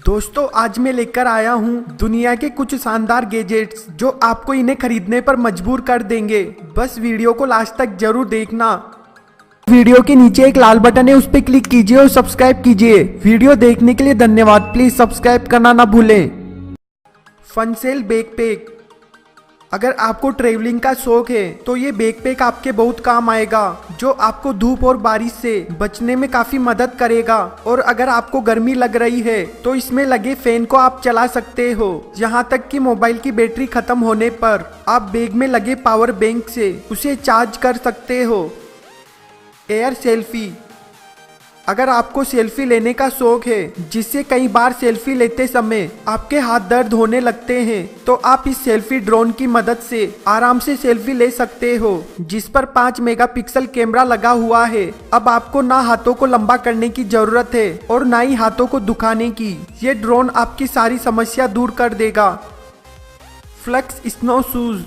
दोस्तों आज मैं लेकर आया हूँ दुनिया के कुछ शानदार गैजेट्स जो आपको इन्हें खरीदने पर मजबूर कर देंगे। बस वीडियो को लास्ट तक जरूर देखना। वीडियो के नीचे एक लाल बटन है, उस पर क्लिक कीजिए और सब्सक्राइब कीजिए। वीडियो देखने के लिए धन्यवाद। प्लीज सब्सक्राइब करना ना भूलें। फनसेल बैकपैक। अगर आपको ट्रेवलिंग का शौक है तो ये बैकपैक आपके बहुत काम आएगा, जो आपको धूप और बारिश से बचने में काफी मदद करेगा। और अगर आपको गर्मी लग रही है तो इसमें लगे फैन को आप चला सकते हो। यहाँ तक कि मोबाइल की बैटरी खत्म होने पर आप बैग में लगे पावर बैंक से उसे चार्ज कर सकते हो। Air selfie. अगर आपको सेल्फी लेने का शौक है जिससे कई बार सेल्फी लेते समय आपके हाथ दर्द होने लगते हैं, तो आप इस सेल्फी ड्रोन की मदद से आराम से सेल्फी ले सकते हो, जिस पर 5 मेगापिक्सल कैमरा लगा हुआ है। अब आपको ना हाथों को लंबा करने की जरूरत है और ना ही हाथों को दुखाने की। ये ड्रोन आपकी सारी समस्या दूर कर देगा। Flux snow shoes.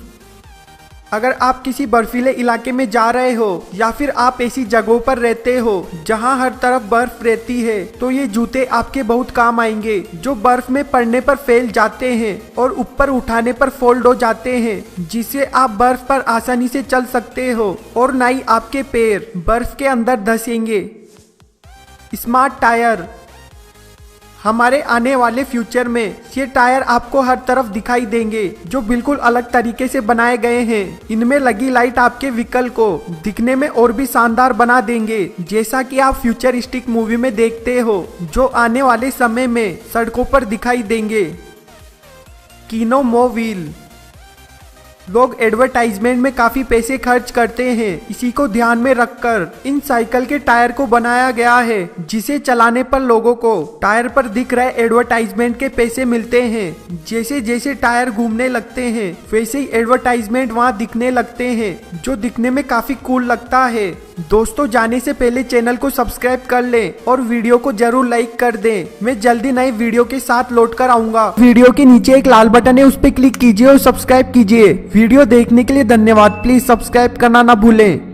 अगर आप किसी बर्फीले इलाके में जा रहे हो या फिर आप ऐसी जगहों पर रहते हो जहां हर तरफ बर्फ रहती है, तो ये जूते आपके बहुत काम आएंगे, जो बर्फ में पड़ने पर फैल जाते हैं और ऊपर उठाने पर फोल्ड हो जाते हैं, जिससे आप बर्फ पर आसानी से चल सकते हो और ना ही आपके पैर बर्फ के अंदर धंसेंगे। Smart tyre. हमारे आने वाले फ्यूचर में ये टायर आपको हर तरफ दिखाई देंगे, जो बिल्कुल अलग तरीके से बनाए गए हैं। इनमें लगी लाइट आपके व्हीकल को दिखने में और भी शानदार बना देंगे, जैसा कि आप फ्यूचरिस्टिक मूवी में देखते हो, जो आने वाले समय में सड़कों पर दिखाई देंगे। कीनो मोविल। लोग एडवर्टाइजमेंट में काफी पैसे खर्च करते हैं। इसी को ध्यान में रखकर इन साइकिल के टायर को बनाया गया है, जिसे चलाने पर लोगों को टायर पर दिख रहे एडवर्टाइजमेंट के पैसे मिलते हैं। जैसे जैसे टायर घूमने लगते हैं वैसे ही एडवर्टाइजमेंट वहां दिखने लगते हैं, जो दिखने में काफी कूल लगता है। दोस्तों जाने से पहले चैनल को सब्सक्राइब कर लें और वीडियो को जरूर लाइक कर दें। मैं जल्दी नए वीडियो के साथ लौट कर आऊंगा। वीडियो के नीचे एक लाल बटन है, उस पर क्लिक कीजिए और सब्सक्राइब कीजिए। वीडियो देखने के लिए धन्यवाद। प्लीज सब्सक्राइब करना ना भूलें।